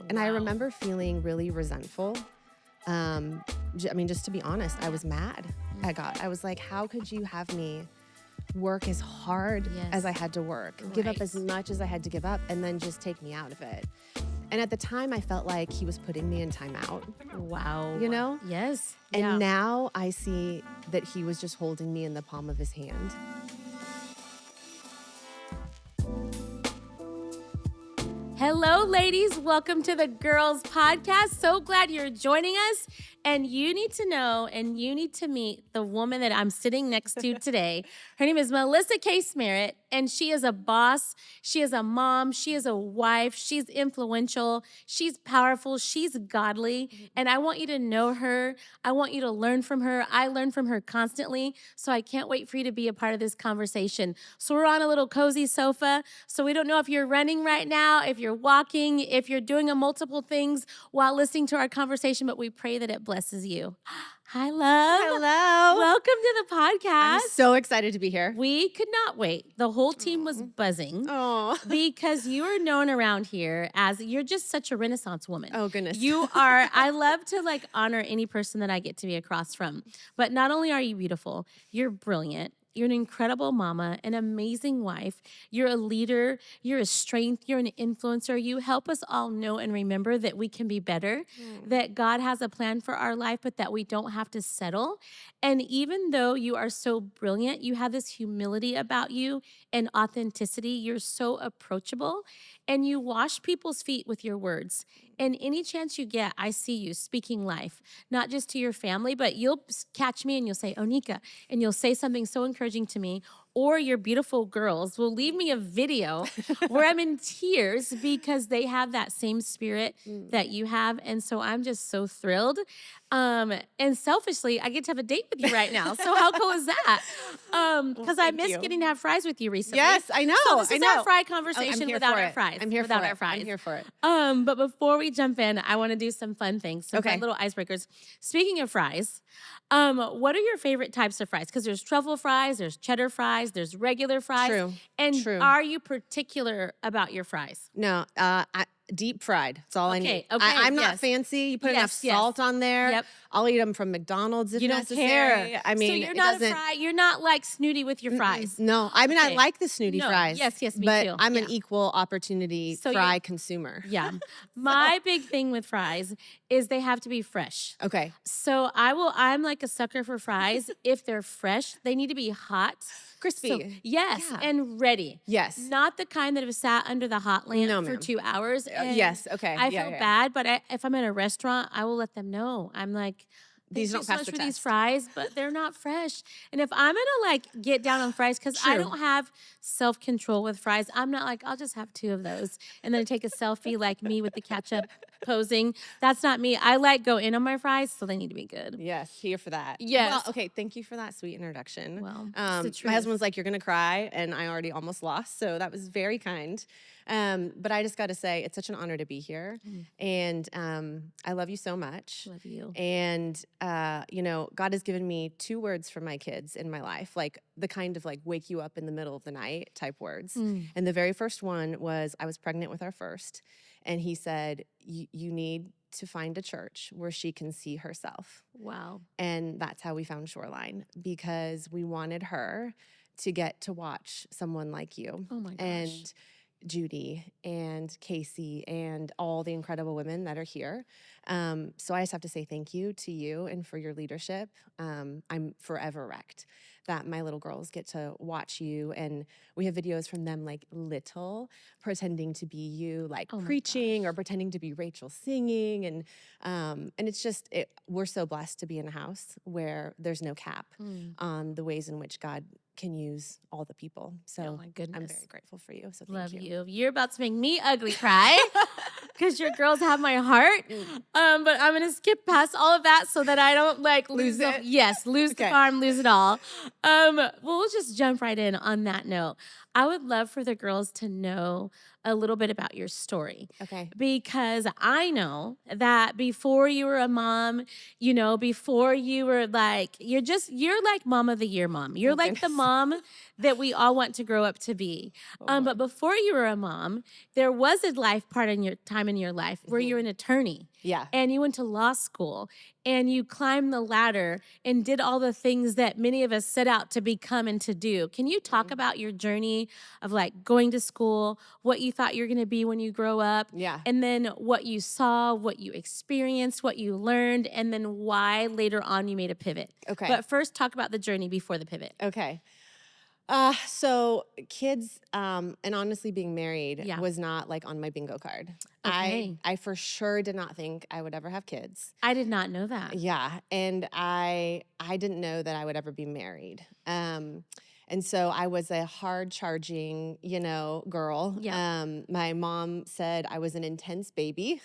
And I remember feeling really resentful. Just to be honest, I was mad at God. I was like, how could you have me work as hard as I had to work, give up as much as I had to give up, and then just take me out of it? And at the time, I felt like he was putting me in timeout. Wow. You know? Yes. And now I see that he was just holding me in the palm of his hand. Hello, ladies. Welcome to the Girls Podcast. So glad you're joining us. And you need to know and you need to meet the woman that I'm sitting next to today. Her name is Melissa Case-Merritt, and she is a boss. She is a mom. She is a wife. She's influential. She's powerful. She's godly. And I want you to know her. I want you to learn from her. I learn from her constantly. So I can't wait for you to be a part of this conversation. So we're on a little cozy sofa. So we don't know if you're running right now, if you're walking, if you're doing multiple things while listening to our conversation, but we pray that it blesses you. Hi, love. Hello. Welcome to the podcast. I'm so excited to be here. We could not wait. The whole team was buzzing because you are known around here as you're just such a Renaissance woman. Oh, goodness. You are. I love to honor any person that I get to be across from. But not only are you beautiful, you're brilliant. You're an incredible mama, an amazing wife. You're a leader. You're a strength. You're an influencer. You help us all know and remember that we can be better, that God has a plan for our life, but that we don't have to settle. And even though you are so brilliant, you have this humility about you and authenticity. You're so approachable, and you wash people's feet with your words. And any chance you get, I see you speaking life, not just to your family, but you'll catch me and you'll say, Oneka, and you'll say something so encouraging to me. Or your beautiful girls will leave me a video where I'm in tears because they have that same spirit that you have. And so I'm just so thrilled. And selfishly, I get to have a date with you right now. So how cool is that? Because I missed getting to have fries with you recently. Yes, I know. So this is our fry conversation without our fries. I'm here without for our it. fries. I'm here for it. But before we jump in, I want to do some fun things, some fun little icebreakers. Speaking of fries, what are your favorite types of fries? Because there's truffle fries, there's cheddar fries, there's regular fries. True. And True. Are you particular about your fries? No, deep fried. That's all I need. Okay, I'm not fancy. You put enough salt on there. Yep. I'll eat them from McDonald's if You don't necessary. care. I mean, so you're not a fry. You're not snooty with your fries. No, I mean, I like the snooty fries. Yes, me but too. I'm an equal opportunity fry consumer. Yeah. My big thing with fries is they have to be fresh. Okay. So I'm like a sucker for fries. If they're fresh, they need to be hot. Crispy. So, yes, and ready. Yes. Not the kind that have sat under the hot lamp for 2 hours. Yes, okay. I feel bad, but if I'm at a restaurant, I will let them know. I'm like, these don't pass the test. These fries, but they're not fresh. And if I'm gonna get down on fries, because I don't have self-control with fries, I'm not like, I'll just have 2 of those and then take a selfie like me with the ketchup posing. That's not me. I go in on my fries, so they need to be good. Yes, here for that. Yes. Well, okay, thank you for that sweet introduction. Well, my husband's like, you're gonna cry, and I already almost lost, so that was very kind. But I just got to say, it's such an honor to be here, and I love you so much. Love you. And God has given me 2 words for my kids in my life, like the kind of wake you up in the middle of the night type words. And the very first one was, I was pregnant with our first, and he said, you need to find a church where she can see herself. Wow. And that's how we found Shoreline, because we wanted her to get to watch someone like you. Oh my gosh. And Judy and Casey and all the incredible women that are here. So I just have to say thank you to you and for your leadership. I'm forever wrecked that my little girls get to watch you, and we have videos from them little, pretending to be you, preaching or pretending to be Rachel singing, and it's just we're so blessed to be in a house where there's no cap on the ways in which God can use all the people. So oh my goodness. I'm very grateful for you. So Love thank you. You're about to make me ugly cry because your girls have my heart. But I'm going to skip past all of that so that I don't Lose it? Yes, lose the farm, lose it all. We'll just jump right in on that note. I would love for the girls to know a little bit about your story. Okay. Because I know that before you were a mom, before you were like, you're like mom of the year mom. You're Oh, like the goodness. mom that we all want to grow up to be. Oh, But boy. before you were a mom, there was a life part in your time in your life where you're an attorney. Yeah. And you went to law school and you climbed the ladder and did all the things that many of us set out to become and to do. Can you talk about your journey of like going to school, what you thought you're going to be when you grow up, Yeah. and then what you saw, what you experienced, what you learned, and then why later on you made a pivot? Okay. But first, talk about the journey before the pivot. Okay. So kids, and honestly being married Yeah. was not like on my bingo card. Okay. I for sure did not think I would ever have kids. I did not know that. Yeah. And I didn't know that I would ever be married. And so I was a hard charging, girl. Yeah. My mom said I was an intense baby.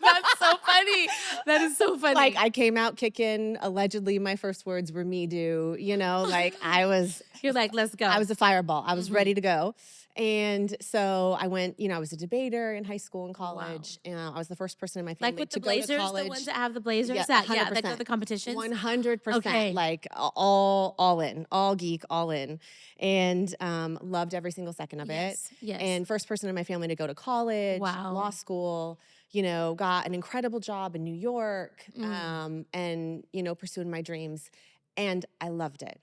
That's so funny. That is so funny. Like I came out kicking. Allegedly, my first words were "me do." Like You're like, let's go. I was a fireball. I was ready to go. And so I went, I was a debater in high school and college. And I was the first person in my family like with to the go to Blazers, college. the ones that have the Blazers, Yeah, that go 100%. to the competitions. 100%. Okay. Like all in, all geek, all in. And loved every single second of Yes, it. yes. And first person in my family to go to college, Wow. law school, got an incredible job in New York, and, pursuing my dreams. And I loved it.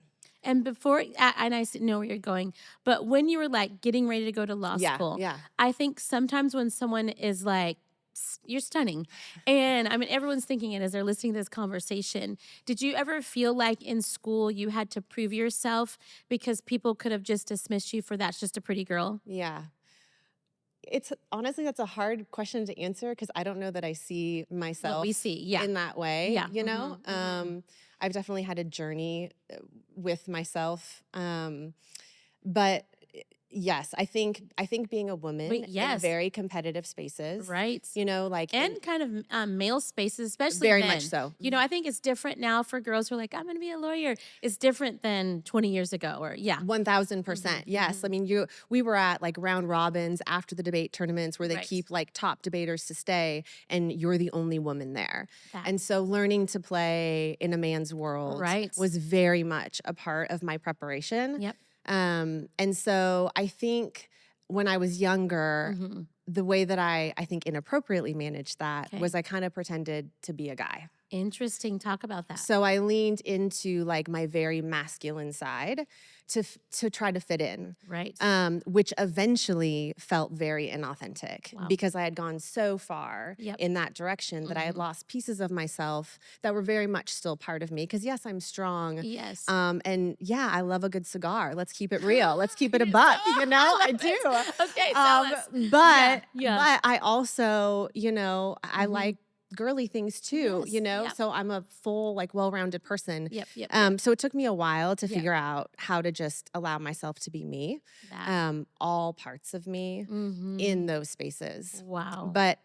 And before, and I know where you're going, but when you were like getting ready to go to law school, Yeah. I think sometimes when someone is like, you're stunning. And I mean, everyone's thinking it as they're listening to this conversation. Did you ever feel like in school you had to prove yourself because people could have just dismissed you for that's just a pretty girl? Yeah. It's honestly, that's a hard question to answer because I don't know that I see myself What we see, yeah. in that way. Yeah. I've definitely had a journey with myself. But yes, I think being a woman But yes. in very competitive spaces, Right. like And kind of male spaces, especially very then. much so. I think it's different now for girls who are like, I'm going to be a lawyer. It's different than 20 years ago or yeah. 1000%. Yes. I mean, we were at like round robins after the debate tournaments where they Right. keep like top debaters to stay and you're the only woman there. That- And so learning to play in a man's world Right. was very much a part of my preparation. Yep. And so I think when I was younger, Mhm. the way that I think inappropriately managed that Okay. was I kind of pretended to be a guy. Interesting. Talk about that. So I leaned into like my very masculine side to try to fit in, Right. which eventually felt very inauthentic Wow. because I had gone so far Yep. in that direction that I had lost pieces of myself that were very much still part of me. Because yes, I'm strong. Yes. And yeah, I love a good cigar. Let's keep it real. Let's keep it a buck. I do. Okay, tell us. But Yeah. I also, I like girly things too, Yes, yep. so I'm a full, like, well-rounded person. Yep. So it took me a while to Yeah. figure out how to just allow myself to be me, That. all parts of me Mhm. in those spaces. Wow. But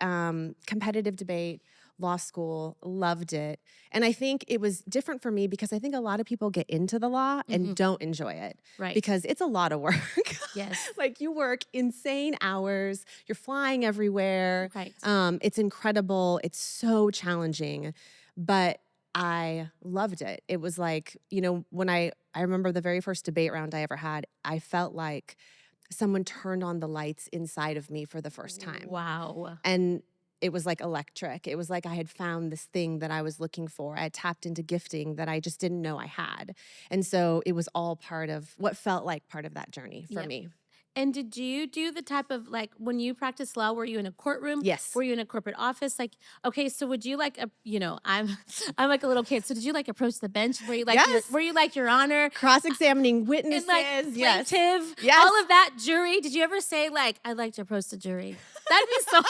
competitive debate, law school, loved it. And I think it was different for me because I think a lot of people get into the law and don't enjoy it Right. because it's a lot of work. Yes. Like you work insane hours, you're flying everywhere. Right. It's incredible. It's so challenging, but I loved it. It was like, when I remember the very first debate round I ever had, I felt like someone turned on the lights inside of me for the first time. Wow. And it was like electric. It was like I had found this thing that I was looking for. I had tapped into gifting that I just didn't know I had. And so it was all part of what felt like part of that journey for Yep. me. And did you do the type of like when you practice law, were you in a courtroom? Yes. Were you in a corporate office? Like, okay, so would you like I'm like a little kid. So did you like approach the bench? Were you like Yes. were you like your honor? Cross-examining witnesses. And like yes. plaintiff, Yes. all of that jury. Did you ever say like, I'd like to approach the jury? That'd be so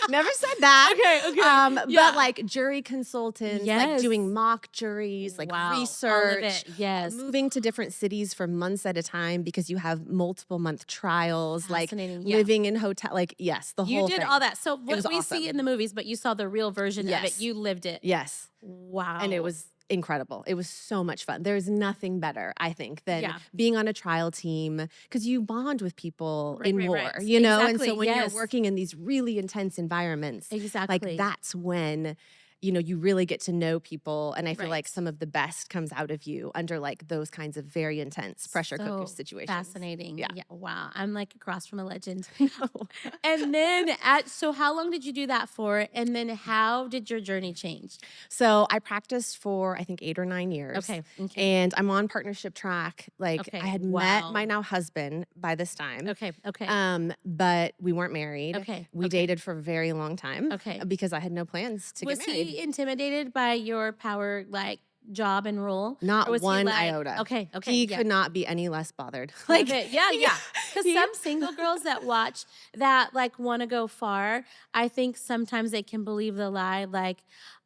Never said that. Okay. But like jury consultants, like Yes. doing mock juries, like Wow, all of research. it, yes. Moving to different cities for months at a time because you have multiple month trials, like Fascinating, yeah. living in hotel, like yes, the You whole did thing. all that. So what was we awesome. see in the movies, but you saw the real version of Yes. it. You lived it. Yes. Wow. And it was incredible. It was so much fun. There's nothing better, I think, than Yeah. being on a trial team because you bond with people Right, in right, war, right. you know? And Exactly, so when you're yes. working in these really intense environments, like Exactly. that's when, you know, you really get to know people. And I feel like Right. some of the best comes out of you under like those kinds of very intense pressure cooker So situations. fascinating. Yeah. Yeah. Wow. I'm like across from a legend. No. And then so how long did you do that for? And then how did your journey change? So I practiced for I think 8 or 9 years. Okay. Okay. And I'm on partnership track. Like Okay. I had met Wow. my now husband by this time. Okay. Okay. But we weren't married. Okay. We Okay. dated for a very long time. Okay. Because I had no plans to Was get married. he intimidated by your power like job and role? Not Or was he one like, iota. okay, okay, He yeah. could not be any less bothered. Love it. Yeah, yeah. Because he- some single girls that watch that like want to go far, I think sometimes they can believe the lie like,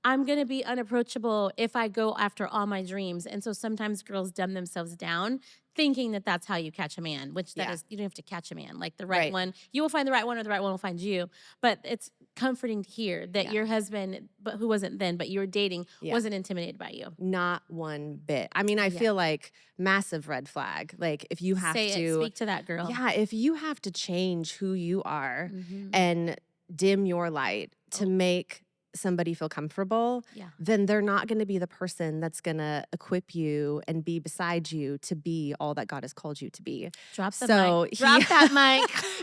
I'm going to be unapproachable if I go after all my dreams. And so sometimes girls dumb themselves down thinking that that's how you catch a man, which that Yeah. is, you don't have to catch a man. Like the right, Right. one, you will find the right one or the right one will find you. But it's comforting to hear that Yeah. your husband, but who wasn't then, but you were dating, Yeah. wasn't intimidated by you. Not one bit. I mean, I Yeah. feel like massive red flag. Like if you have Say to it, speak to that girl. Yeah, if you have to change who you are Mhm. and dim your light to Oh. make somebody feel comfortable, Yeah. then they're not going to be the person that's going to equip you and be beside you to be all that God has called you to be. Drop the So mic. Drop that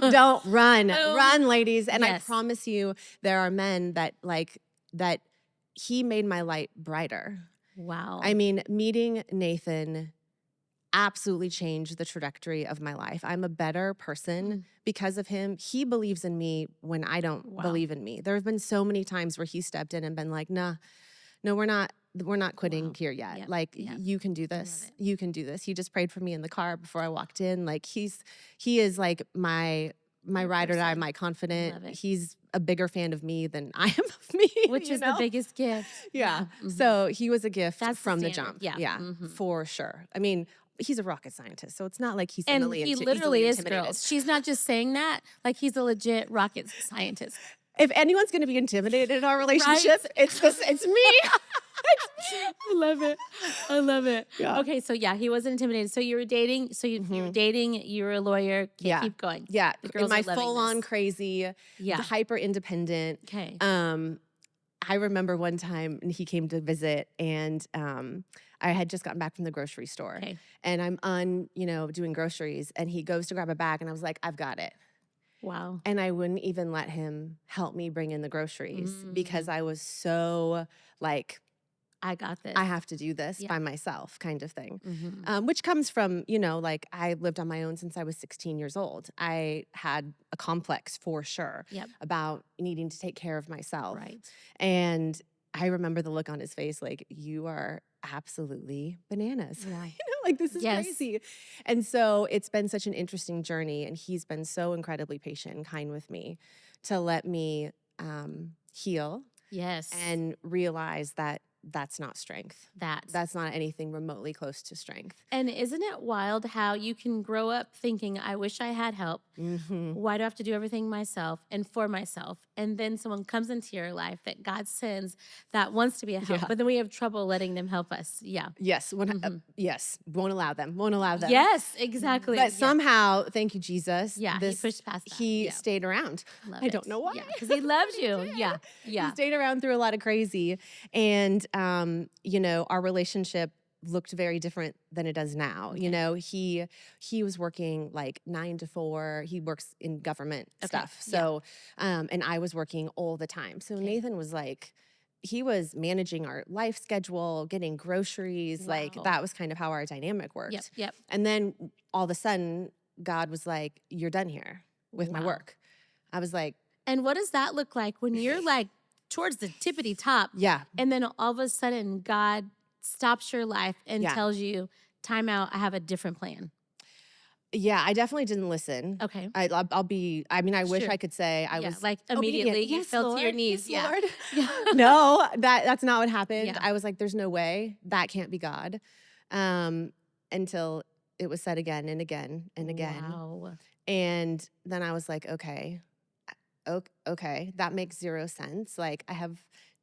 mic. Don't run. Boom. Run, ladies. And I Yes. promise you there are men that like that he made my light brighter. Wow. I mean, meeting Nathan absolutely changed the trajectory of my life. I'm a better person because of him. He believes in me when I don't Wow. believe in me. There have been so many times where he stepped in and been like, no, we're not quitting Wow. here yet. Yep. Like Yep. you can do love this. it. You can do this. He just prayed for me in the car before I walked in. Like he is like my Your ride or die, person. my confident. Love it. He's a bigger fan of me than I am of me. Which you is know? the biggest gift. Yeah. Mhm. So he was a gift That's the from the standard. jump. Yeah. Yeah. Mhm. For sure. I mean, he's a rocket scientist, so it's not like he's And easily he easily literally is, intimidated. girls. She's not just saying that. Like he's a legit rocket scientist. If anyone's going to be intimidated in our relationship, it's me. I love it. I love it. Yeah. Okay, so yeah, he wasn't intimidated. So you were dating. So you were dating. You were a lawyer. Okay, Yeah. keep going. Yeah. The girls My are loving full on this. crazy, Yeah. hyper independent. Okay. I remember one time he came to visit and I had just gotten back from the grocery store. Okay. And I'm doing groceries and he goes to grab a bag and I was like, I've got it. Wow. And I wouldn't even let him help me bring in the groceries because I was so like, I got this. I have to do this Yeah. by myself kind of thing. Mhm. Which comes from, like I lived on my own since I was 16 years old. I had a complex for sure Yep. about needing to take care of myself. Right. And I remember the look on his face like, you are absolutely bananas. Yeah. Like this is Yes. crazy. And so it's been such an interesting journey. And he's been so incredibly patient and kind with me to let me heal Yes. and realize that that's not strength. That's That's not anything remotely close to strength. And isn't it wild how you can grow up thinking, I wish I had help. Mm-hmm. Why do I have to do everything myself and for myself? And then someone comes into your life that God sends that wants to be a help, Yeah. but then we have trouble letting them help us. Yeah. Yes. Yes. Won't allow them. Won't allow them. Yes, exactly. But Yeah. somehow, thank you, Jesus. Yeah, he pushed past that. He Yeah. stayed around. Love I it. don't know why. Yeah, because he loves you. did. Yeah. Yeah. He stayed around through a lot of crazy. And, our relationship looked very different than it does now. Okay. He was working like 9 to 4. He works in government Okay, stuff. yeah. So, and I was working all the time. So Okay. Nathan was like, he was managing our life schedule, getting groceries. Like Wow. that was kind of how our dynamic worked. Yep. Yep. And then all of a sudden, God was like, you're done here with my Wow. work. I was like, And what does that look like when you're like towards the tippity top yeah, and then all of a sudden God stops your life and Yeah. tells you, time out, I have a different plan? yeah, I definitely didn't listen. Okay. I wish Sure. I could say I Yeah, was like obedient. immediately you Yes, fell to your Lord. knees. Yes, Yeah. Lord. Yeah. No, that's not what happened. Yeah. I was like, there's no way that can't be God. Until it was said again and again and again. Wow. And then I was like, okay, that makes zero sense. Like I have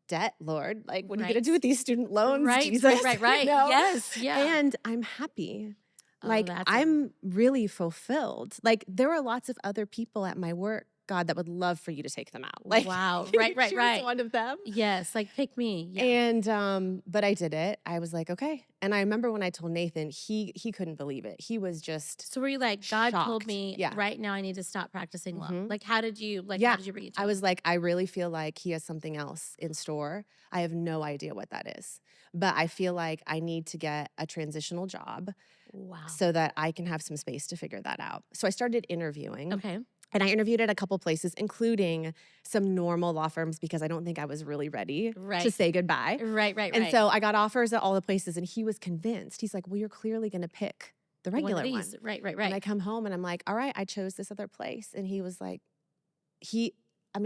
debt, Lord. Like, what are you going to Right. do with these student loans, Right, Jesus? right, right, right. Yes, yeah. And I'm happy. Oh, Like, that's I'm really fulfilled. Like, there are lots of other people at my work, God, that would love for you to take them out. Like, wow. can Right, you right, choose right. one of them? Yes, like pick me. Yeah. And but I did it. I was like, okay. And I remember when I told Nathan, he couldn't believe it. He was just So were you like, God told shocked. me Yeah. right now I need to stop practicing law? Hmm. Like, how did you Yeah. bring it to I him? was like, I really feel like he has something else in store. I have no idea what that is. But I feel like I need to get a transitional job Wow. so that I can have some space to figure that out. So I started interviewing. Okay. And I interviewed at a couple places, including some normal law firms, because I don't think I was really ready to Right. say goodbye. Right, right, And right. so I got offers at all the places, and he was convinced. He's like, well, you're clearly going to pick the One of regular these. one. Right, right, And I right. come home and I'm like, all right, I chose this other place. And he was like,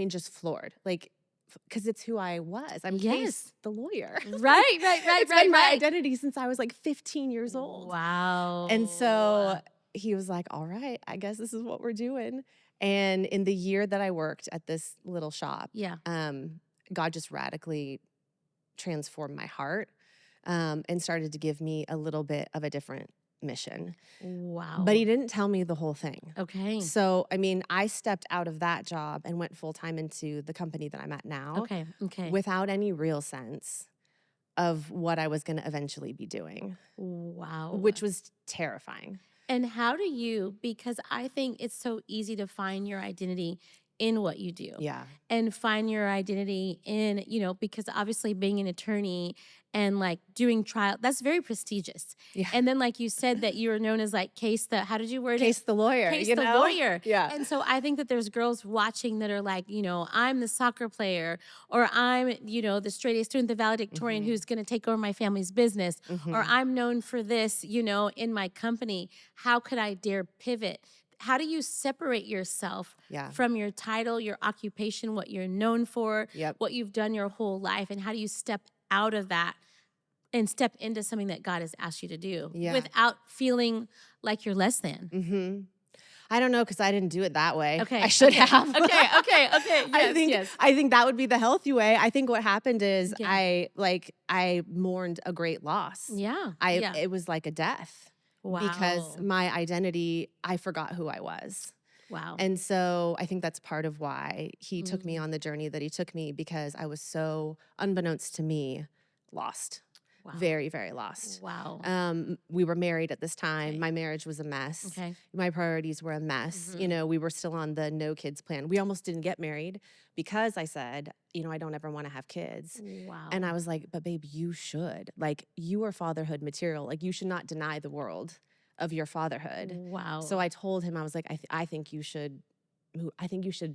just floored. Like, because it's who I was. I'm Yes. Case, the lawyer. Right, right, right, It's right, been my right. identity since I was like 15 years old. Wow. And so he was like, all right, I guess this is what we're doing. And in the year that I worked at this little shop, Yeah. God just radically transformed my heart and started to give me a little bit of a different mission. Wow. But he didn't tell me the whole thing. Okay. So, I mean, I stepped out of that job and went full time into the company that I'm at now Okay. Okay. without any real sense of what I was going to eventually be doing, Wow. which was terrifying. And how do you, because I think it's so easy to find your identity in what you do. Yeah. And find your identity in, because obviously being an attorney and like doing trial, that's very prestigious. Yeah. And then like you said that you were known as like how did you word Case it? the lawyer. Case you the know? lawyer. Yeah. And so I think that there's girls watching that are like, I'm the soccer player, or I'm, the straight A student, the valedictorian who's going to take over my family's business, or I'm known for this, in my company. How could I dare pivot? How do you separate yourself from your title, your occupation, what you're known for, what you've done your whole life, and how do you step out of that and step into something that God has asked you to do without feeling like you're less than? I don't know, because I didn't do it that way. Okay. I should have. Okay. Yes, I think that would be the healthy way. I think what happened is Yeah. I mourned a great loss. Yeah. It was like a death. Wow. Because my identity, I forgot who I was. Wow. And so I think that's part of why he took me on the journey that he took me, because I was so, unbeknownst to me, lost. Wow. Very, very lost. Wow. We were married at this time. Okay. My marriage was a mess. Okay. My priorities were a mess. We were still on the no kids plan. We almost didn't get married because I said, I don't ever want to have kids. Wow. And I was like, but babe, you should. Like, you are fatherhood material. Like, you should not deny the world of your fatherhood. Wow. So I told him, I was like, I think you should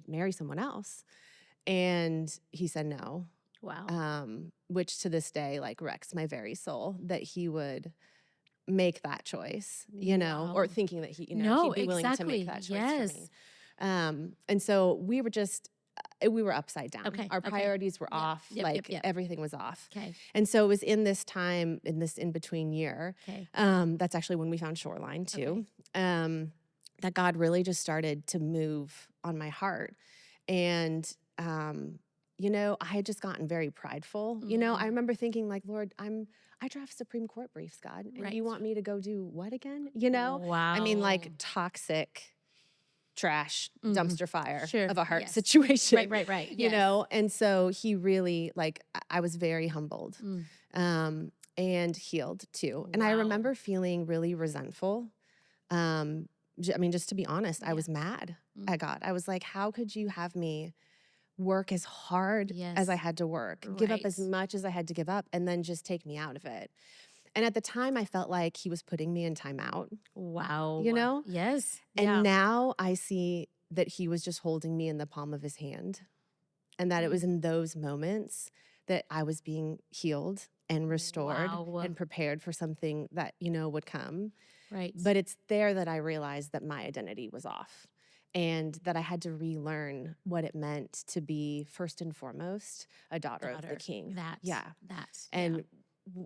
marry someone else. And he said no. Wow. Which to this day, like, wrecks my very soul that he would make that choice, Wow. or thinking that he'd be willing to make that choice Yes. for me. And so we were upside down. Okay. Our priorities were off. Yep. Everything was off. Okay. And so it was in this time, in this in-between year, Okay. that's actually when we found Shoreline too, that God really just started to move on my heart. And, I had just gotten very prideful. I remember thinking like, Lord, I draft Supreme Court briefs, God, and you want me to go do what again? Wow. I mean, like, toxic trash dumpster fire Sure. of a heart Yes. situation. Right. And so he really, like, I was very humbled and healed too. And I Wow. remember feeling really resentful. Just to be honest, I was mad at God. I was like, how could you have me work as hard as I had to work, give up as much as I had to give up, and then just take me out of it? And at the time, I felt like he was putting me in timeout. Wow. Yes. And now I see that he was just holding me in the palm of his hand, and that it was in those moments that I was being healed and restored and prepared for something that, would come. Right. But it's there that I realized that my identity was off, and that I had to relearn what it meant to be, first and foremost, a daughter of the King.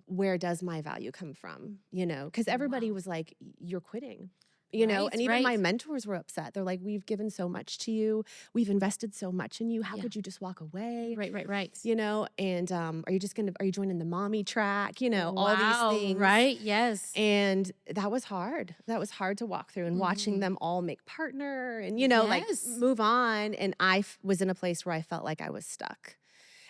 Where does my value come from? Because everybody was like, you're quitting. And Right, even my right. mentors were upset. They're like, we've given so much to you. We've invested so much in you. How Yeah. could you just walk away? Right, right, right. And are you joining the mommy track? All these Wow, things. right? Yes. And that was hard. That was hard to walk through, and watching them all make partner and, like Yes. move on. And I was in a place where I felt like I was stuck.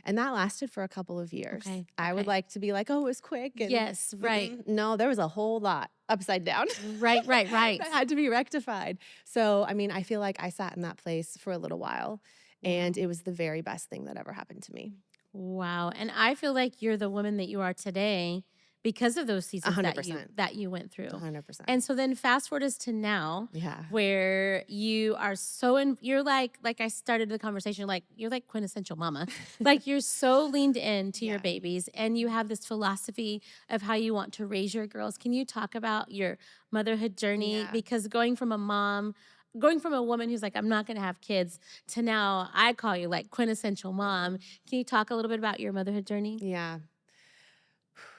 And that lasted for a couple of years. Okay, I would okay. like to be like, oh, it was quick. And Yes, right. no, there was a whole lot upside down Right, right, right. that had to be rectified. So, I feel like I sat in that place for a little while, and Wow. it was the very best thing that ever happened to me. Wow. And I feel like you're the woman that you are today because of those seasons 100%. that you went through. 100%. And so then fast forward us to now, Yeah. where you are you're like I started the conversation, like you're like quintessential mama. Like you're so leaned into your Yeah. babies, and you have this philosophy of how you want to raise your girls. Can you talk about your motherhood journey? Yeah. Because going from a woman who's like, I'm not going to have kids, to now I call you like quintessential mom. Can you talk a little bit about your motherhood journey? Yeah.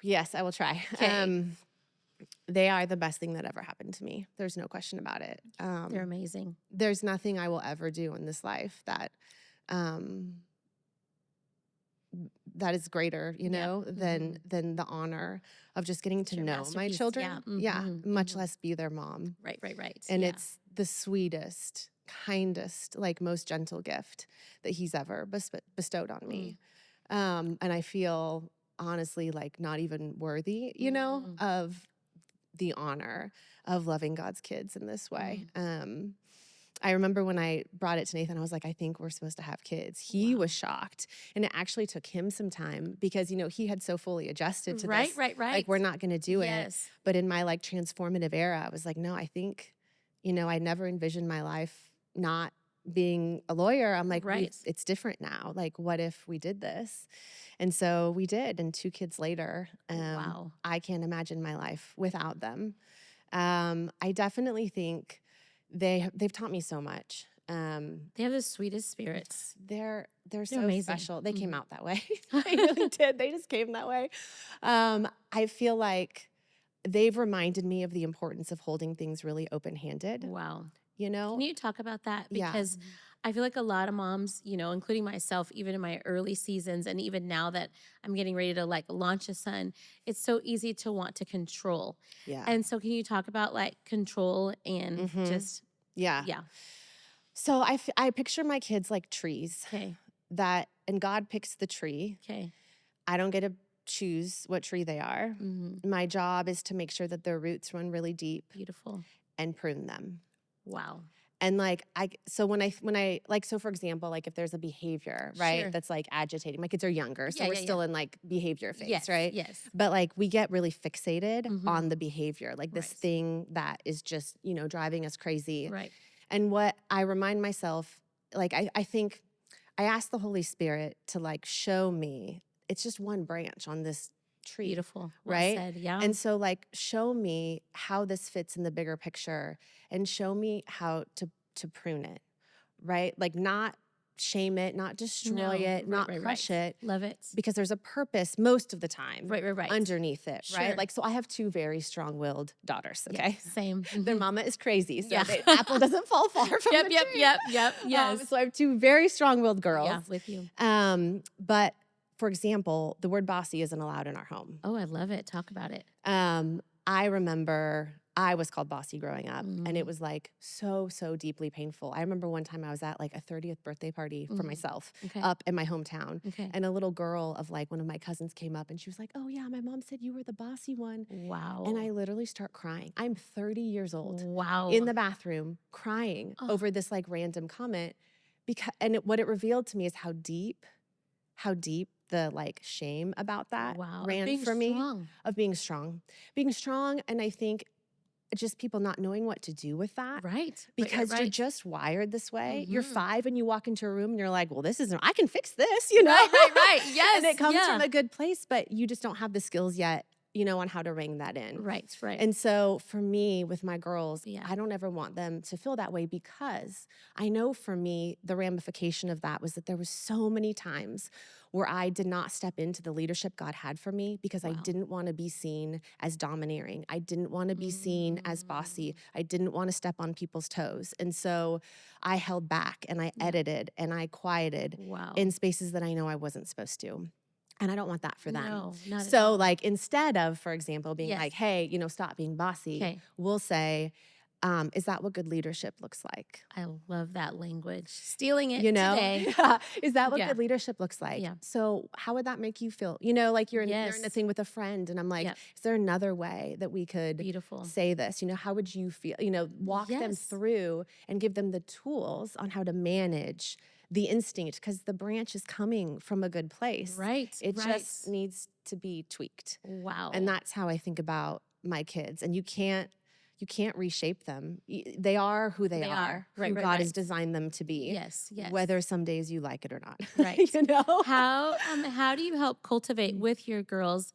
Yes, I will try. 'Kay. They are the best thing that ever happened to me. There's no question about it. They're amazing. There's nothing I will ever do in this life um, that is greater, than the honor of just getting to Your know my masterpiece. children. Yeah. Much less be their mom. Right, right, right. And Yeah. it's the sweetest, kindest, like most gentle gift that he's ever bestowed on me. And I feel honestly like not even worthy, of the honor of loving God's kids in this way. I remember when I brought it to Nathan, I was like, I think we're supposed to have kids. He was shocked. And it actually took him some time because, he had so fully adjusted to Right, this. right, right. Like, we're not going to do it. Yes. But in my like transformative era, I was like, no, I think, I never envisioned my life not being a lawyer. I'm like, Right. it's different now. Like, what if we did this? And so we did. And 2 kids later, Wow. I can't imagine my life without them. I definitely think they've taught me so much. They have the sweetest spirits. They're so amazing. special. They came out that way. They really did. They just came that way. I feel like they've reminded me of the importance of holding things really open-handed. Wow. Can you talk about that? Yeah. Because I feel like a lot of moms, including myself, even in my early seasons, and even now that I'm getting ready to like launch a son, it's so easy to want to control. Yeah. And so can you talk about like control and just, Yeah. yeah. So I picture my kids like trees Okay. and God picks the tree. Okay. I don't get to choose what tree they are. My job is to make sure that their roots run really deep Beautiful. and prune them. Wow. And like so for example, like if there's a behavior, right, Sure. that's like agitating. My kids are younger, so Yeah, we're yeah, still in like behavior phase, Yes. right? Yes. But like we get really fixated Mhm. on the behavior, like this Right. thing that is just, driving us crazy. Right. And what I remind myself, like I think I ask the Holy Spirit to like show me, it's just one branch on this tree. Beautiful. Well Right? said. Yeah. And so like show me how this fits in the bigger picture, and show me how to prune it, right? Like not shame it, not destroy No. it, Right, not right, crush right. it, Love it. because there's a purpose most of the time Right, right, right. underneath it, Sure. right? Like, so I have 2 very strong-willed daughters, Yeah, okay? same. Their mama is crazy, so Yeah. the apple doesn't fall far from Yep, the yep, tree. yep. Yes. So I have 2 very strong-willed girls. Yeah, with you. But for example, the word bossy isn't allowed in our home. Oh, I love it. Talk about it. I remember I was called bossy growing up, and Mm. it was like so deeply painful. I remember one time I was at like a 30th birthday party for myself Okay. up in my hometown, Okay. and a little girl of like one of my cousins came up, and she was like, "Oh yeah, my mom said you were the bossy one." Wow. And I literally start crying. I'm 30 years old Wow. in the bathroom crying Oh. over this like random comment, what it revealed to me is how deep the like shame about that Wow. ran Being for me, strong. of being strong. And I think just people not knowing what to do with that, Right. because you're right. just wired this way. You're Mhm. 5 and you walk into a room and you're like, well, I can fix this, Right. Yes. And it comes yeah. from a good place, but you just don't have the skills yet, on how to ring that in. Right, right. And so for me, with my girls, Yeah. I don't ever want them to feel that way, because I know for me, the ramification of that was that there was so many times where I did not step into the leadership God had for me because I Wow. didn't want to be seen as domineering. I didn't want to be seen as bossy. I didn't want to step on people's toes. And so I held back and I edited and I quieted Wow. in spaces that I know I wasn't supposed to. And I don't want that for them. No, not at So all. like, instead of, for example, being Yes. like, hey, stop being bossy, Okay. we'll say, is that what good leadership looks like? I love that language. Stealing it You know, today. is that what Yeah. good leadership looks like? Yeah. So how would that make you feel? Like you're in a Yes. thing with a friend, and I'm like, Yep. is there another way that we could Beautiful. say this? How would you feel? Walk them Yes. through and give them the tools on how to manage the instinct, because the branch is coming from a good place. Right. It right. just needs to be tweaked. Wow. And that's how I think about my kids. And you can't reshape them. They are who they are. Right, Who right, God right. has designed them to be. Yes, yes. Whether some days you like it or not. Right. How How do you help cultivate with your girls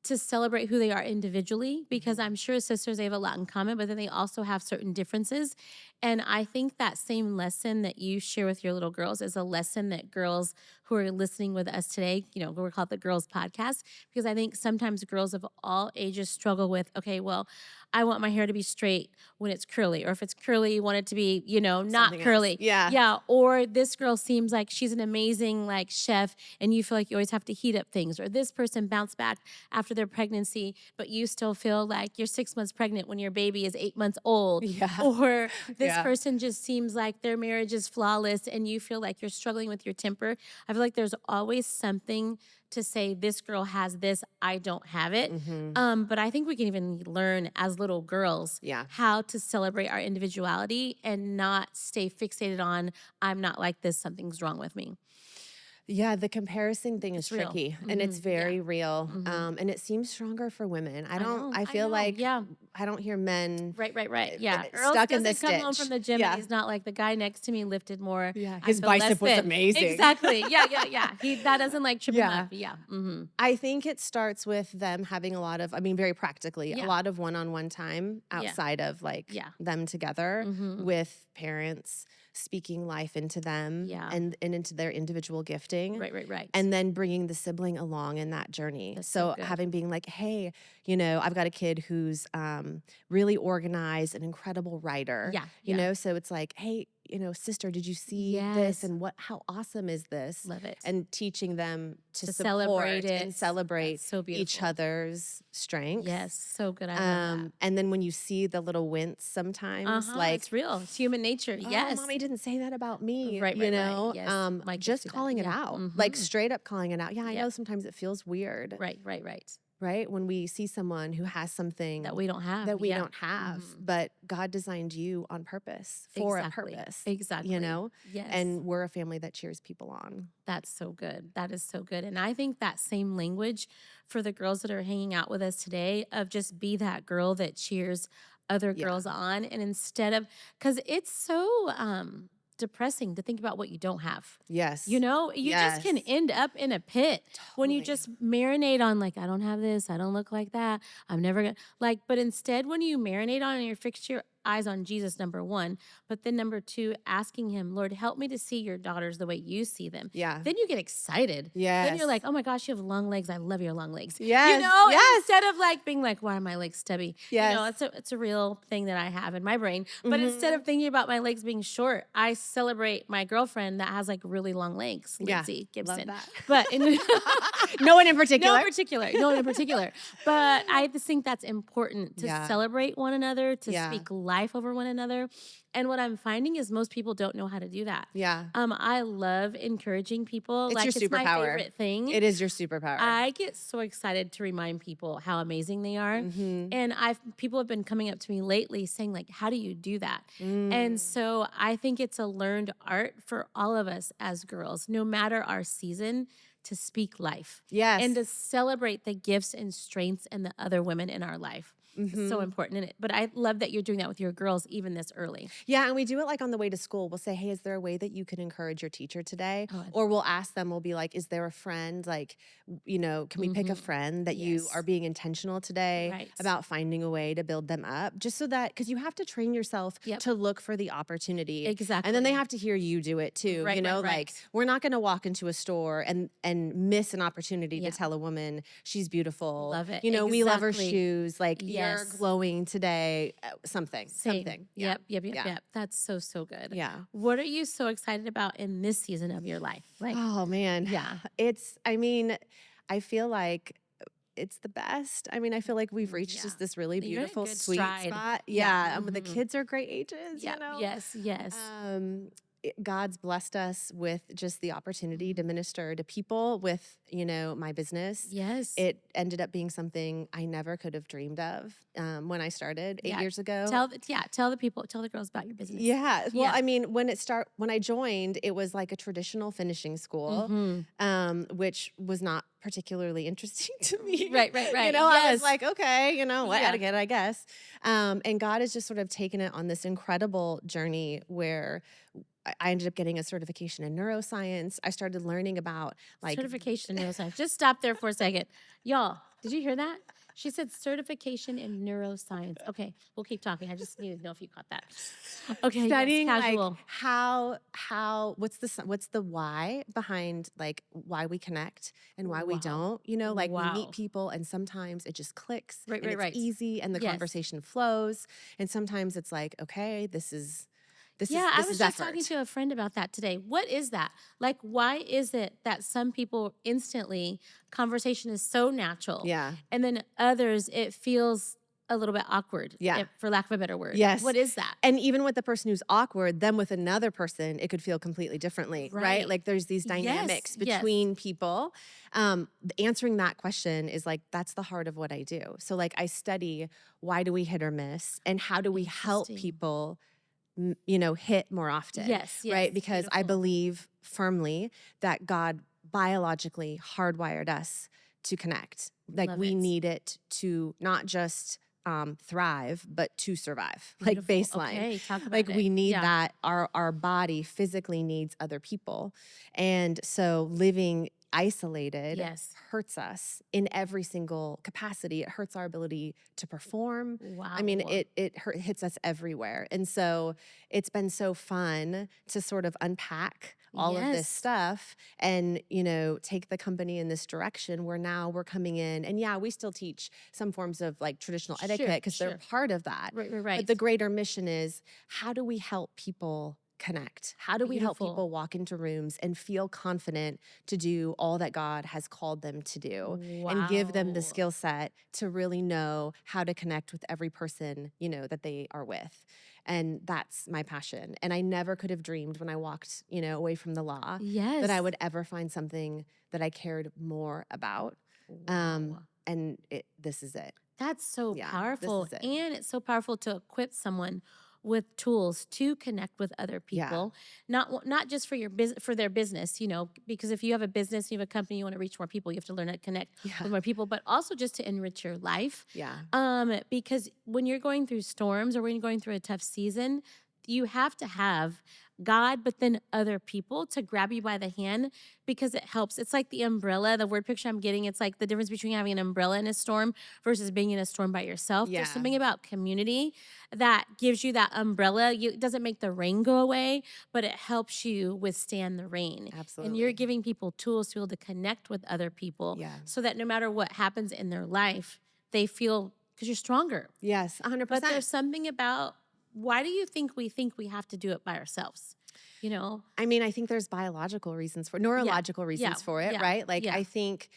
to celebrate who they are individually? Because I'm sure as sisters, they have a lot in common, but then they also have certain differences. And I think that same lesson that you share with your little girls is a lesson that girls who are listening with us today, we're called the Girls Podcast, because I think sometimes girls of all ages struggle with, okay, well, I want my hair to be straight when it's curly, or if it's curly, you want it to be, not Something else. curly. Yeah. Yeah. Or this girl seems like she's an amazing chef, and you feel like you always have to heat up things, or this person bounced back after their pregnancy, but you still feel like you're 6 months pregnant when your baby is 8 months old. Yeah. Or this Yeah. person just seems like their marriage is flawless and you feel like you're struggling with your temper. I feel like there's always something to say, this girl has this, I don't have it. But I think we can even learn as little girls how to celebrate our individuality and not stay fixated on, I'm not like this, something's wrong with me. Yeah, the comparison thing is It's real. tricky, and it's very real. Mhm. And it seems stronger for women. I feel know. like Yeah. I don't hear men Right. Yeah. stuck in this doesn't come home stitch. from the gym Yeah. and he's not like, the guy next to me lifted more. Yeah, I his feel less bicep was than. amazing. Exactly. Yeah. That doesn't trip him Yeah. up. Yeah. Mm-hmm. I think it starts with them having a lot of, very practically, a Yeah. lot of one-on-one time outside of them together Mhm. with parents, speaking life into them and into their individual gifting. Right. And then bringing the sibling along in that journey. That's so good. having being like, hey, I've got a kid who's really organized, an incredible writer. Yeah. So it's like, hey, sister, did you see Yes. this? And how awesome is this? Love it. And teaching them to support celebrate it. and celebrate That's so each beautiful. other's strengths. Yes. So good. I love that. And then when you see the little wince sometimes, It's real. It's human nature. oh, Yes. mommy didn't say that about me. Right. Yes. My kids Just do that. calling it Yeah. out, Mhm. straight up calling it out. Yeah, I Yep. know sometimes it feels weird, Right. right? When we see someone who has something That we don't have. that we Yeah. don't have, Mhm. but God designed you on purpose for Exactly. a purpose. Exactly. Yes. And we're a family that cheers people on. That's so good. That is so good. And I think that same language for the girls that are hanging out with us today, of just be that girl that cheers other Yeah. girls on. And instead of, because it's so depressing to think about what you don't have. Yes. You just can Yes. end up in a pit when you Totally. just marinate on I don't have this, I don't look like that, I'm never gonna but instead when you marinate on and you're fixed your eyes on Jesus, number one, but then number two, asking him, Lord, help me to see your daughters the way you see them. Yeah. Then you get excited. Yes. Then you're like, oh my gosh, you have long legs. I love your long legs. Yes. And Yes. instead of being like, why are my legs stubby? Yes. It's a real thing that I have in my brain. But Mhm. instead of thinking about my legs being short, I celebrate my girlfriend that has really long legs, Yeah. Lindsay Gibson. Love that. But No one in particular. no one in particular. But I just think that's important to Yeah. celebrate one another, to Yeah. speak life over one another. And what I'm finding is most people don't know how to do that. Yeah. I love encouraging people. It's your It's my superpower. favorite thing. It is your superpower. I get so excited to remind people how amazing they are. Mhm. And people have been coming up to me lately saying how do you do that? And so I think it's a learned art for all of us as girls, no matter our season, to speak life. Yes. And to celebrate the gifts and strengths and the other women in our life. It's so important in it. But I love that you're doing that with your girls even this early. Yeah, and we do it like on the way to school. We'll say, hey, is there a way that you can encourage your teacher today? Oh, Or we'll ask them, we'll be like, is there a friend? Like, can we pick a friend that you are being intentional today Right. about finding a way to build them up? Just so that, because you have to train yourself to look for the opportunity. Exactly. And then they have to hear you do it too. Right, Like we're not going to walk into a store and miss an opportunity to tell a woman she's beautiful. Love it. We love her Exactly. shoes. Like you're glowing today. Something. Yep. That's so good. Yeah. What are you so excited about in this season of your life? Like, oh man. Yeah. I feel like it's the best. I feel like we've reached just this really You're in a beautiful good sweet stride. spot. Yeah. The kids are great ages, Yes. God's blessed us with just the opportunity to minister to people with, my business. Yes. It ended up being something I never could have dreamed of when I started 8 years ago. Tell the girls about your business. Yeah. Well, when I joined, it was like a traditional finishing school, which was not particularly interesting to me. Right. I was like, okay, etiquette, I guess. And God has just sort of taken it on this incredible journey where I ended up getting a certification in neuroscience. I started learning about certification in neuroscience. Just stop there for a second. Y'all, did you hear that? She said certification in neuroscience. Okay, we'll keep talking. I just need to know if you caught that. Okay, studying casual. What's the why behind why we connect and why we don't. We meet people and sometimes it just clicks. Right. It's easy and the conversation flows. And sometimes it's like, okay, this is I was just talking to a friend about that today. What is that? Like, why is it that some people instantly conversation is so natural? Yeah. And then others, it feels a little bit awkward. Yeah. For lack of a better word. Yes. What is that? And even with the person who's awkward, then with another person, it could feel completely differently, right? Like there's these dynamics between people. Answering that question is that's the heart of what I do. So I study why do we hit or miss and how do we help people hit more often. Yes, right? Because beautiful. I believe firmly that God biologically hardwired us to connect. We need it to not just thrive, but to survive. Beautiful. Baseline. Okay, talk about it. We need that. Our body physically needs other people. And so living isolated hurts us in every single capacity. It hurts our ability to perform. Wow. It hits us everywhere. And so it's been so fun to sort of unpack all of this stuff and, take the company in this direction where now we're coming in. And we still teach some forms of traditional etiquette because they're part of that. Right. But the greater mission is how do we help people connect? How do we help people walk into rooms and feel confident to do all that God has called them to do and give them the skill set to really know how to connect with every person, that they are with. And that's my passion. And I never could have dreamed when I walked, away from the law that I would ever find something that I cared more about. And this is it. That's so powerful. And it's so powerful to equip someone with tools to connect with other people, not just for your for their business, because if you have a business, you have a company, you want to reach more people, you have to learn how to connect with more people, but also just to enrich your life. Because when you're going through storms or when you're going through a tough season, you have to have God, but then other people to grab you by the hand because it helps. It's like the umbrella, the word picture I'm getting. It's like the difference between having an umbrella in a storm versus being in a storm by yourself. There's something about community that gives you that umbrella. It doesn't make the rain go away, but it helps you withstand the rain. Absolutely. And you're giving people tools to be able to connect with other people so that no matter what happens in their life, they feel, because you're stronger. Yes, 100%. But there's something about, why do you think we have to do it by ourselves? I think there's biological reasons neurological reasons for it, right? I think,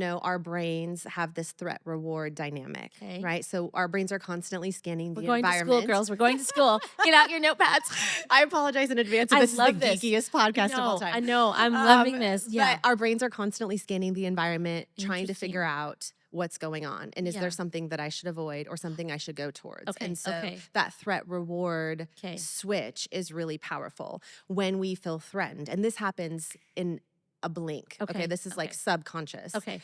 our brains have this threat reward dynamic, right? So our brains are constantly scanning the environment. We're going to school, girls. We're going to school. Get out your notepads. I apologize in advance if this is the geekiest podcast of all time. I know. I'm loving this. But our brains are constantly scanning the environment, trying to figure out what's going on. And is there something that I should avoid or something I should go towards? And so that threat reward switch is really powerful when we feel threatened. And this happens in a blink. Okay, Okay. this is like Okay. subconscious. Okay.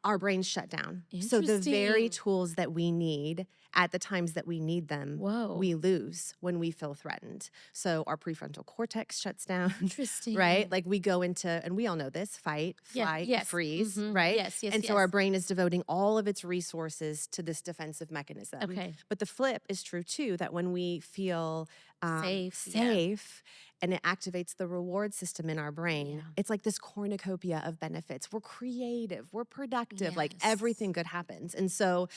Our brains shut down. So the very Interesting. tools that we need at the times that we need them, Whoa. we lose when we feel threatened. So our prefrontal cortex shuts down, Interesting. right? Like we go into, and we all know this, fight, Yeah. flight, Yes. freeze, Mhm. right? Yes. Yes. And Yes. so our brain is devoting all of its resources to this defensive mechanism. Okay. But the flip is true too, that when we feel Safe. Yeah. safe, and it activates the reward system in our brain. Yeah. It's like this cornucopia of benefits. We're creative, we're productive, like Yes. everything good happens. And so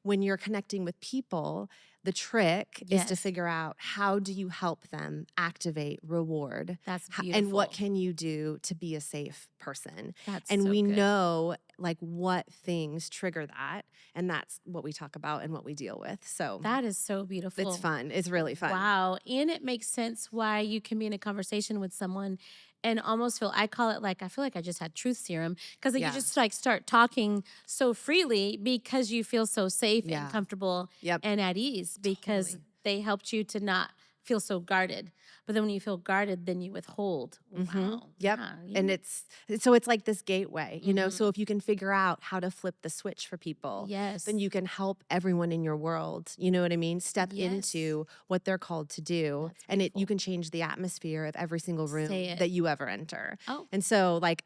when you're connecting with people, the trick is to Yes. figure out, how do you help them activate reward? That's And what beautiful. can you do to be a safe person? That's And so we good. know like what things trigger that. And that's what we talk about and what we deal with. So That is so beautiful. it's fun. It's really fun. Wow. And it makes sense why you can be in a conversation with someone and almost feel, I call it like, I feel like I just had truth serum, because like Yeah. you just like start talking so freely because you feel so safe Yeah. and comfortable Yep. and at ease, because Totally. they helped you to not feel so guarded. But then when you feel guarded, then you withhold. Wow. Yep. Yeah. And it's like this gateway, you know? So if you can figure out how to flip the switch for people, Yes. then you can help everyone in your world, you know what I mean? Step Yes. into what they're called to do. That's And you beautiful. can change the atmosphere of every single room Say it. that you ever enter. Oh. And so like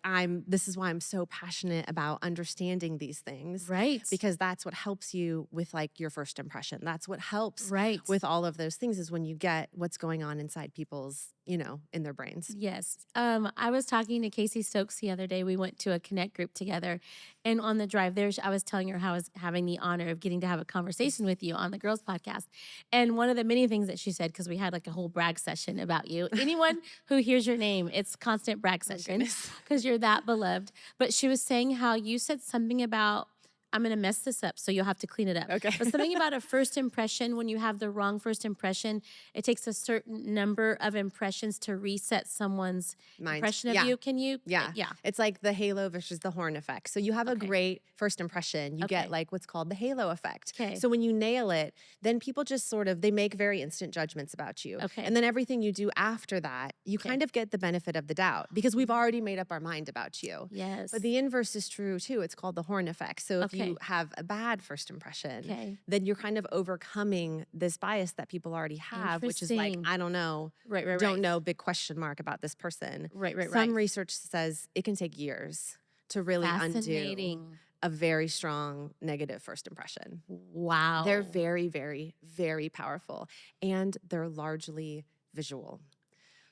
this is why I'm so passionate about understanding these things. Right. Because that's what helps you with like your first impression. That's what helps Right. with all of those things, is when you get what's going on inside people's, you know, in their brains. Yes. I was talking to Casey Stokes the other day. We went to a Connect group together. And on the drive there, I was telling her how I was having the honor of getting to have a conversation with you on the Girls Podcast. And one of the many things that she said, because we had like a whole brag session about you. Anyone who hears your name, it's constant brag session goodness. because you're that beloved. But she was saying how you said something about, I'm going to mess this up, so you'll have to clean it up. Okay. But something about a first impression, when you have the wrong first impression, it takes a certain number of impressions to reset someone's Mind. impression of Yeah. you. Can you? Yeah. Yeah. It's like the halo versus the horn effect. So you have a Okay. great first impression. You Okay. get like what's called the halo effect. Okay. So when you nail it, then people just sort of, they make very instant judgments about you. Okay. And then everything you do after that, you Okay. kind of get the benefit of the doubt, because we've already made up our mind about you. Yes. But the inverse is true too. It's called the horn effect. So if Okay. you have a bad first impression, Okay. then you're kind of overcoming this bias that people already have, which is like, Interesting. I don't know, Right. don't know, big question mark about this person. Right. Some research says it can take years to really undo Fascinating. a very strong negative first impression. Wow. They're very, very, very powerful, and they're largely visual.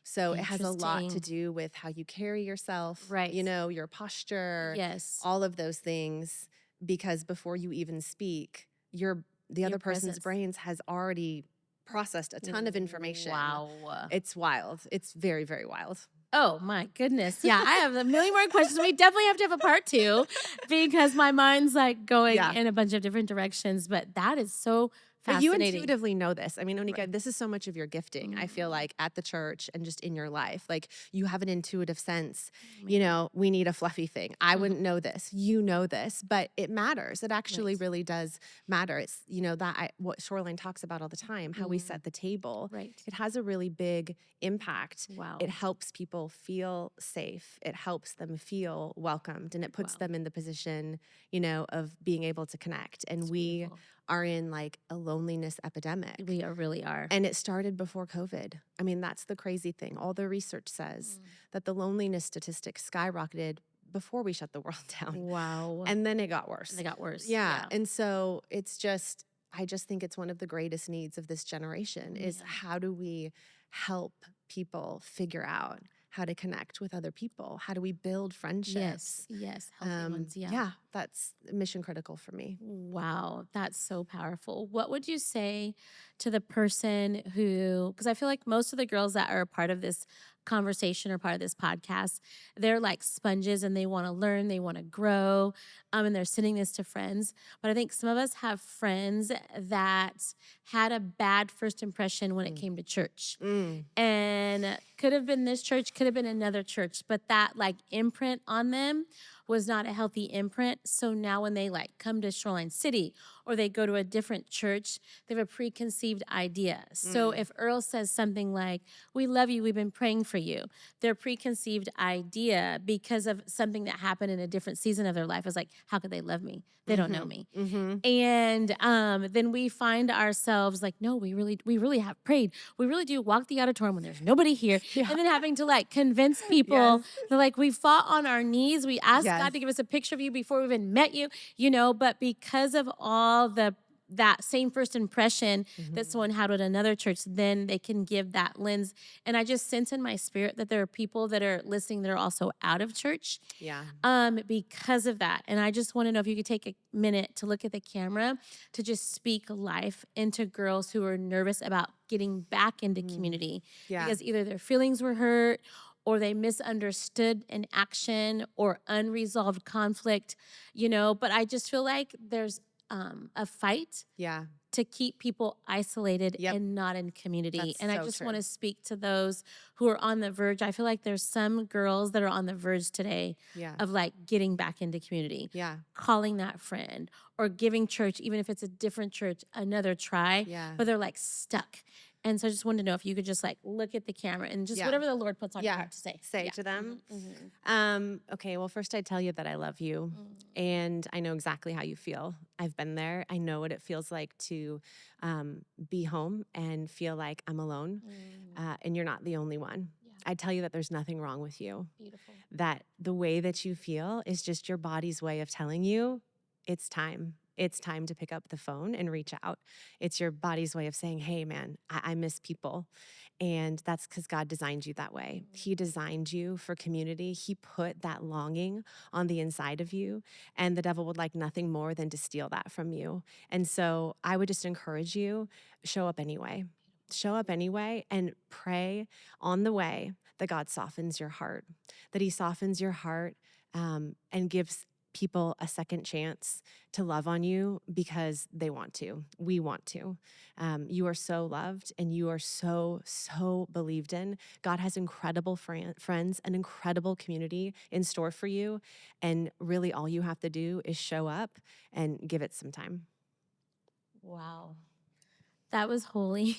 So it has a lot to Interesting. do with how you carry yourself, Right. you know, your posture, Yes. all of those things, because before you even speak, the other person's presence. brains has already processed a ton of information. Wow. It's wild. It's very, very wild. Oh my goodness. Yeah, I have a million more questions. We definitely have to have a part 2 because my mind's like going Yeah. in a bunch of different directions. But that is so But you fascinating. intuitively know this. I mean, Onika, Right. this is so much of your gifting. I feel like at the church and just in your life, like you have an intuitive sense, you know, we need a fluffy thing. I wouldn't know this. You know this, but it matters. It actually Right. really does matter. It's, you know, what Shoreline talks about all the time, how we set the table. Right. It has a really big impact. Wow. It helps people feel safe. It helps them feel welcomed, and it puts Wow. them in the position, you know, of being able to connect. And It's we beautiful. are in like a loneliness epidemic. Really are. And it started before COVID. I mean, that's the crazy thing. All the research says that the loneliness statistics skyrocketed before we shut the world down. Wow. And then it got worse. they got worse. Yeah. And so it's just, I just think it's one of the greatest needs of this generation is Yeah. how do we help people figure out how to connect with other people? How do we build friendships? Yes. Healthy ones. Yeah. Yeah, that's mission critical for me. Wow, that's so powerful. What would you say to the person who, because I feel like most of the girls that are a part of this conversation or part of this podcast, they're like sponges and they want to learn, they want to grow, and they're sending this to friends. But I think some of us have friends that had a bad first impression when it came to church. And could have been this church, could have been another church, but that like imprint on them was not a healthy imprint. So now when they like come to Shoreline City or they go to a different church, they have a preconceived idea. So if Earl says something like, "We love you, we've been praying for you," their preconceived idea because of something that happened in a different season of their life is like, how could they love me? They don't know me. And then we find ourselves like, no, we really have prayed. We really do walk the auditorium when there's nobody here. Yeah. And then having to like convince people that like we fought on our knees. We asked Yes. God to give us a picture of you before we even met you, but because of all that same first impression that someone had with another church, then they can give that lens. And I just sense in my spirit that there are people that are listening that are also out of church. Yeah. Because of that. And I just want to know if you could take a minute to look at the camera to just speak life into girls who are nervous about getting back into community. Yeah. Because either their feelings were hurt or they misunderstood an action or unresolved conflict, but I just feel like there's a fight Yeah. to keep people isolated Yep. and not in community. That's and I so just true. want to speak to those who are on the verge. I feel like there's some girls that are on the verge today Yeah. of like getting back into community, Yeah. calling that friend or giving church, even if it's a different church, another try, Yeah. but they're like stuck. And so I just wanted to know if you could just like look at the camera and just Yeah. whatever the Lord puts on your Yeah. heart to say. Say Yeah. to them. Mhm. Okay, well, first I tell you that I love you, and I know exactly how you feel. I've been there. I know what it feels like to be home and feel like I'm alone, and you're not the only one. Yeah. I tell you that there's nothing wrong with you, Beautiful. that the way that you feel is just your body's way of telling you it's time. It's time to pick up the phone and reach out. It's your body's way of saying, hey, man, I miss people. And that's because God designed you that way. He designed you for community. He put that longing on the inside of you, and the devil would like nothing more than to steal that from you. And so I would just encourage you, show up anyway. Show up anyway and pray on the way that God softens your heart, that he softens your heart and gives people a second chance to love on you because they want to. We want to. You are so loved and you are so, so believed in. God has incredible friends, an incredible community in store for you. And really all you have to do is show up and give it some time. Wow. That was holy.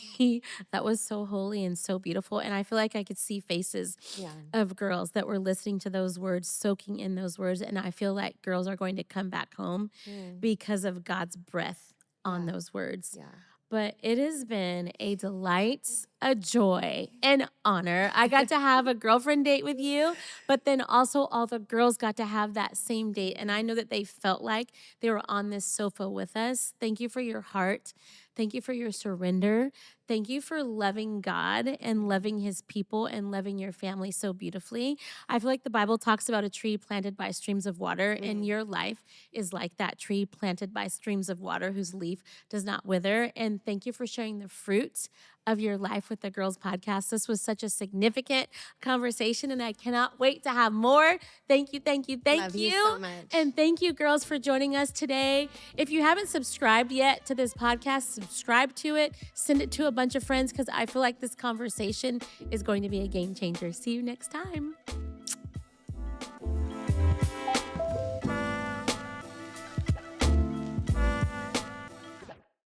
That was so holy and so beautiful. And I feel like I could see faces of girls that were listening to those words, soaking in those words. And I feel like girls are going to come back home because of God's breath on those words. Yeah. But it has been a delight, a joy, an honor. I got to have a girlfriend date with you, but then also all the girls got to have that same date. And I know that they felt like they were on this sofa with us. Thank you for your heart. Thank you for your surrender. Thank you for loving God and loving his people and loving your family so beautifully. I feel like the Bible talks about a tree planted by streams of water, and your life is like that tree planted by streams of water whose leaf does not wither. And thank you for sharing the fruit of your life with the Girls Podcast. This was such a significant conversation, and I cannot wait to have more. Thank you, thank you, thank Love you. you so much. And thank you, girls, for joining us today. If you haven't subscribed yet to this podcast, subscribe to it. Send it to a bunch of friends because I feel like this conversation is going to be a game changer. See you next time.